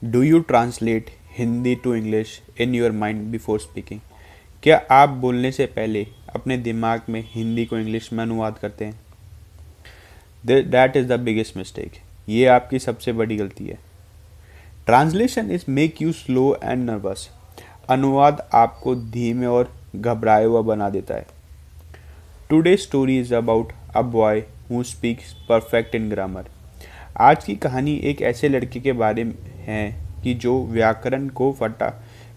Do you translate Hindi to English in your mind before speaking? क्या आप बोलने से पहले अपने दिमाग में हिंदी को इंग्लिश में अनुवाद करते हैं? That is the biggest mistake. ये आपकी सबसे बड़ी गलती है। Translation is make you slow and nervous. अनुवाद आपको धीमे और घबराए हुआ बना देता है। Today story is about a boy who speaks perfect in grammar. आज की कहानी एक ऐसे लड़के के बारे में है कि जो व्याकरण को फटा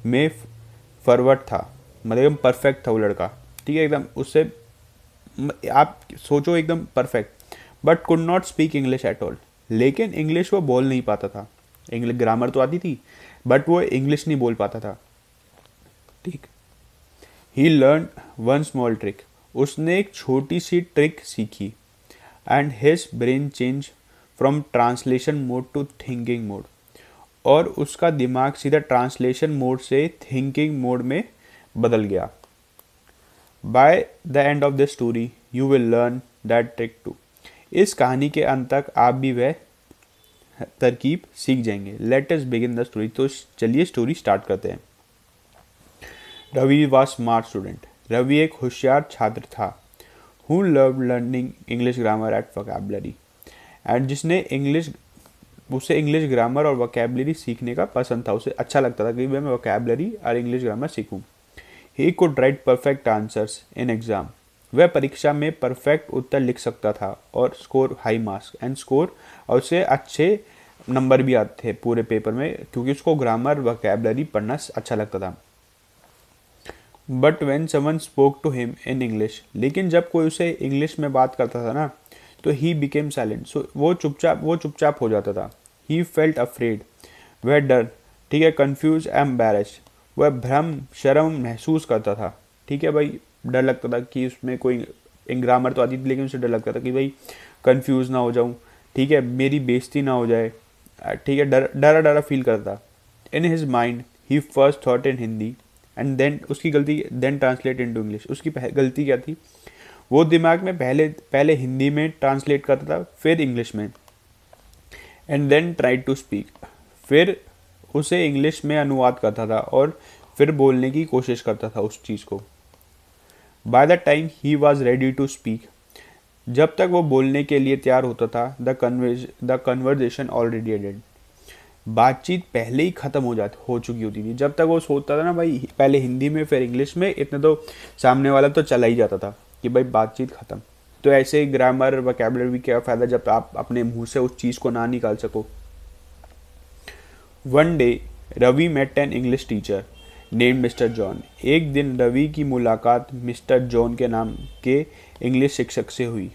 में फॉरवर्ड था, मतलब एकदम परफेक्ट था वो लड़का। ठीक है, एकदम उससे आप सोचो एकदम perfect, but could not speak English at all. लेकिन इंग्लिश वो बोल नहीं पाता था। इंग्लिश ग्रामर तो आती थी, बट वो इंग्लिश नहीं बोल पाता था। ठीक। He learn one small trick. उसने एक छोटी सी ट्रिक सीखी and his brain change from translation mode to thinking mode. और उसका दिमाग सीधा ट्रांसलेशन मोड से थिंकिंग मोड में बदल गया। By the end of the story you will learn that trick too. इस कहानी के अंत तक आप भी वह तरकीब सीख जाएंगे। Let us begin the story. तो चलिए स्टोरी स्टार्ट करते हैं। Ravi was smart student. Ravi एक होशियार छात्र था। Who love learning English grammar and vocabulary. And जिसने उसे इंग्लिश ग्रामर और वोकैबुलरी सीखने का पसंद था। उसे अच्छा लगता था कि मैं वोकैबुलरी और इंग्लिश ग्रामर सीखूं। He could write perfect answers in exam. वह परीक्षा में परफेक्ट उत्तर लिख सकता था और score high marks and score, और उसे अच्छे नंबर भी आते थे पूरे पेपर में, क्योंकि उसको ग्रामर वोकैबुलरी पढ़ना अच्छा लगता था। But when someone spoke to him in English. लेकिन जब कोई उसे इंग्लिश में बात करता था ना, तो ही बिकेम साइलेंट। सो वो चुपचाप हो जाता था। He felt afraid. वह डर, ठीक है, कन्फ्यूज एम्बेरस। वह भ्रम शर्म महसूस करता था। ठीक है भाई, डर लगता था कि उसमें कोई ग्रामर तो आती थी, लेकिन उसे डर लगता था कि भाई कंफ्यूज ना हो जाऊं, ठीक है, मेरी बेइज्जती ना हो जाए। ठीक है, डरा डरा फील करता था। In his mind he first thought in Hindi and then उसकी गलती देन ट्रांसलेट इनटू इंग्लिश। उसकी गलती क्या थी? वो दिमाग में पहले पहले हिंदी में ट्रांसलेट करता था, फिर इंग्लिश में, and then try to speak. फिर उसे इंग्लिश में अनुवाद करता था और फिर बोलने की कोशिश करता था उस चीज़ को। By the time he was ready to speak. जब तक वो बोलने के लिए तैयार होता था, द कन्वर्जेशन ऑलरेडी एंडेड। बातचीत पहले ही ख़त्म हो चुकी होती थी। जब तक वो सोचता था ना भाई पहले हिंदी में फिर इंग्लिश में, इतने तो सामने वाला तो चला ही जाता था कि भाई बातचीत ख़त्म। तो ऐसे ग्रामर वोकैबुलरी क्या फ़ायदा जब आप अपने मुंह से उस चीज़ को ना निकाल सको। One day Ravi met an English teacher named mister John. एक दिन रवि की मुलाकात मिस्टर जॉन के नाम के इंग्लिश शिक्षक से हुई।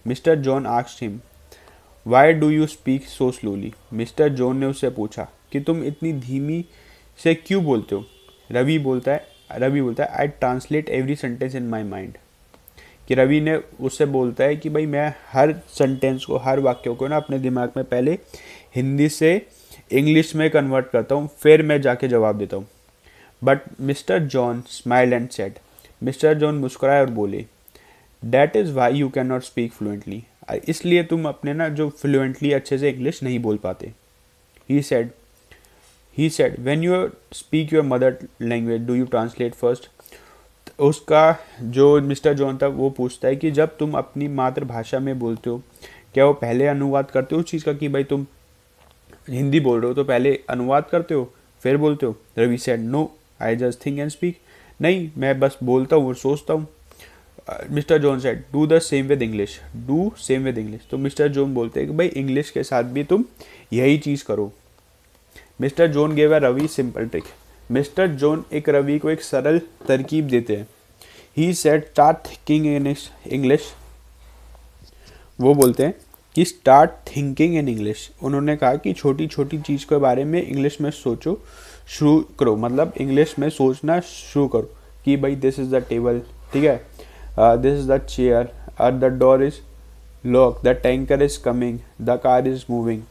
Mister John asked him, why do you speak so slowly. Mister John ने उससे पूछा कि तुम इतनी धीमी से क्यों बोलते हो। रवि बोलता है आई translate every sentence in my mind. कि रवि ने उससे बोलता है कि भाई मैं हर सेंटेंस को, हर वाक्यों को ना अपने दिमाग में पहले हिंदी से इंग्लिश में कन्वर्ट करता हूँ, फिर मैं जाके जवाब देता हूँ। But mister John smiled and said. Mister John मुस्कुराए और बोले, that is why you can not speak fluently. इसलिए तुम अपने ना जो फ्लुएंटली अच्छे से इंग्लिश नहीं बोल पाते। ही said when you speak your mother language do you translate first. उसका जो मिस्टर जॉन था वो पूछता है कि जब तुम अपनी मातृभाषा में बोलते हो, क्या वो पहले अनुवाद करते हो उस चीज़ का कि भाई तुम हिंदी बोल रहे हो तो पहले अनुवाद करते हो फिर बोलते हो। Ravi said no, I just think and speak. नहीं, मैं बस बोलता हूँ और सोचता हूँ। Mister John said do the same with English, do same with English. तो मिस्टर जॉन बोलते हैं कि भाई इंग्लिश के साथ भी तुम यही चीज़ करो। Mister John gave a Ravi simple trick. Mister John एक रवि को एक सरल तरकीब देते हैं। He said start thinking in English. वो बोलते हैं कि स्टार्ट थिंकिंग इन इंग्लिश। उन्होंने कहा कि छोटी छोटी चीज़ के बारे में इंग्लिश में सोचो शुरू करो, मतलब इंग्लिश में सोचना शुरू करो कि भाई दिस इज़ द टेबल, ठीक है, this is the chair, the door is lock, the tanker is coming, the car is moving.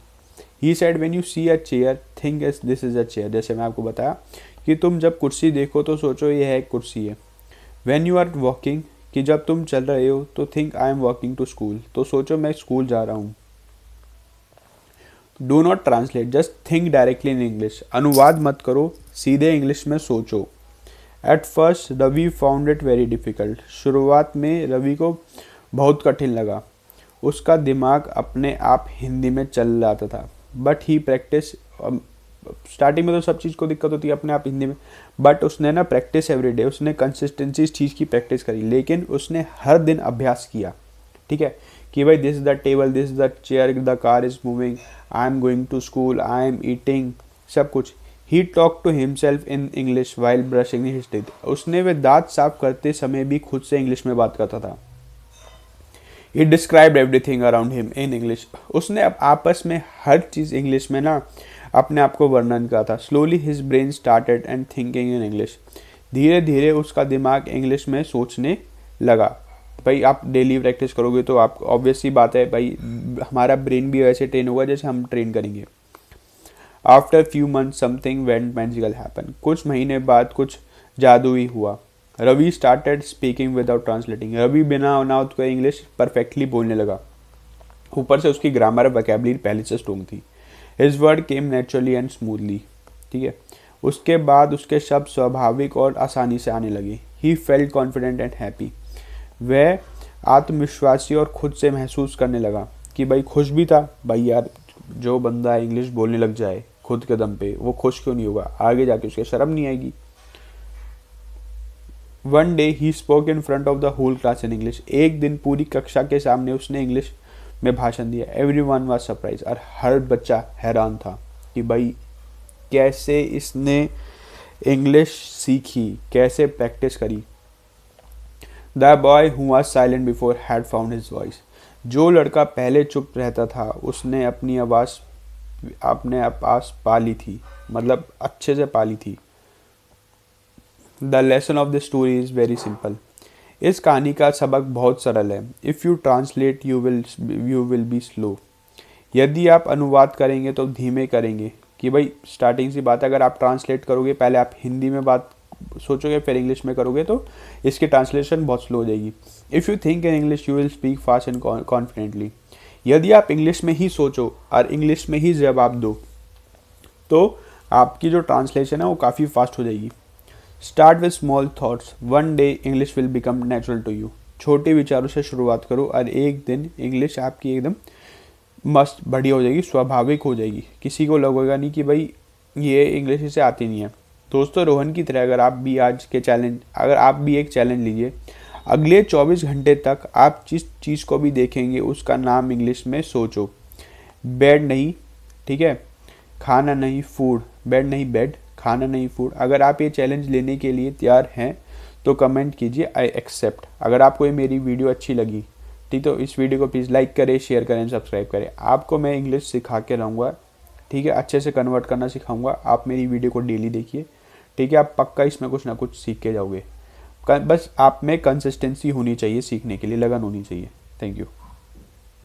He said when you see a chair think as this is a chair. जैसे मैं आपको बताया कि तुम जब कुर्सी देखो तो सोचो ये है एक कुर्सी है। व्हेन यू आर वॉकिंग, कि जब तुम चल रहे हो तो think I am walking to school, तो सोचो मैं स्कूल जा रहा हूँ। Do not translate, just think directly in English. अनुवाद मत करो, सीधे इंग्लिश में सोचो। At first Ravi found it very difficult, शुरुआत में रवि को बहुत कठिन लगा, उसका दिमाग अपने आप हिंदी में चल जाता था। बट ही प्रैक्टिस, स्टार्टिंग में तो सब चीज़ को दिक्कत होती है अपने आप हिंदी में, बट उसने ना प्रैक्टिस एवरी डे, उसने कंसिस्टेंसी इस चीज़ की प्रैक्टिस करी, लेकिन उसने हर दिन अभ्यास किया, ठीक है, कि भाई this is the table, this is the chair, the car is moving, I am going to school, I am eating, सब कुछ। He talk to himself in English while brushing his teeth, उसने वे दांत साफ करते समय भी खुद से इंग्लिश में बात करता था। ही described everything around him in English, उसने अब आपस में हर चीज़ इंग्लिश में ना अपने आप को वर्णन करा था। Slowly his brain started and thinking in English, धीरे धीरे उसका दिमाग इंग्लिश में सोचने लगा। भाई आप डेली प्रैक्टिस करोगे तो आप, ऑब्वियस सी बात है भाई, हमारा ब्रेन भी वैसे ट्रेन होगा जैसे हम ट्रेन करेंगे। After few month something went magical happen, कुछ महीने बाद कुछ जादुई हुआ। Ravi started speaking without translating, Ravi बिना अनाउंस के इंग्लिश परफेक्टली बोलने लगा, ऊपर से उसकी ग्रामर वोकैबुलरी पहले से स्ट्रॉन्ग थी। His word came naturally and smoothly, ठीक है, उसके बाद उसके शब्द स्वाभाविक और आसानी से आने लगे। He felt confident and happy, वह आत्मविश्वासी और खुद से महसूस करने लगा कि भाई खुश भी था, भाई यार जो बंदा इंग्लिश बोलने लग जाए खुद के दम पे, वो खुश क्यों नहीं होगा, आगे जाके उसके शर्म नहीं आएगी। One day he spoke in front of the whole class in English, एक दिन पूरी कक्षा के सामने उसने इंग्लिश में भाषण दिया। एवरीवन वाज सरप्राइज, और हर बच्चा हैरान था कि भाई कैसे इसने इंग्लिश सीखी, कैसे प्रैक्टिस करी। The boy who was silent before had found his voice, जो लड़का पहले चुप रहता था उसने अपनी आवाज़ अपने पास पा ली थी, मतलब अच्छे से पा ली थी। The lesson of the story is very simple, इस कहानी का सबक बहुत सरल है। If you translate you will be slow, यदि आप अनुवाद करेंगे तो धीमे करेंगे। कि भाई स्टार्टिंग सी बात है, अगर आप ट्रांसलेट करोगे, पहले आप हिंदी में बात सोचोगे फिर इंग्लिश में करोगे तो इसकी ट्रांसलेशन बहुत स्लो हो जाएगी। If you think in English you will speak fast and confidently, यदि आप इंग्लिश में ही सोचो और इंग्लिश में ही जवाब दो तो आपकी जो ट्रांसलेशन है वो काफ़ी फास्ट हो जाएगी। Start with small thoughts, one day English will become natural to you, छोटे विचारों से शुरुआत करो और एक दिन इंग्लिश आपकी एकदम मस्त बढ़िया हो जाएगी, स्वाभाविक हो जाएगी, किसी को लगेगा नहीं कि भाई ये इंग्लिश इसे आती नहीं है। दोस्तों रोहन की तरह अगर आप भी एक चैलेंज लीजिए, अगले 24 घंटे तक आप जिस चीज़ को भी देखेंगे उसका नाम इंग्लिश में सोचो। बेड नहीं, ठीक है, खाना नहीं फूड, बेड नहीं बेड, खाना नहीं फूड। अगर आप ये चैलेंज लेने के लिए तैयार हैं तो कमेंट कीजिए आई एक्सेप्ट। अगर आपको ये मेरी वीडियो अच्छी लगी, ठीक, तो इस वीडियो को प्लीज़ लाइक करें, शेयर करें, सब्सक्राइब करें। आपको मैं इंग्लिश सिखा के रहूँगा, ठीक है, अच्छे से कन्वर्ट करना सिखाऊंगा। आप मेरी वीडियो को डेली देखिए, ठीक है, आप पक्का इसमें कुछ ना कुछ सीख के जाओगे। बस आप में कंसिस्टेंसी होनी चाहिए, सीखने के लिए लगन होनी चाहिए। Thank you.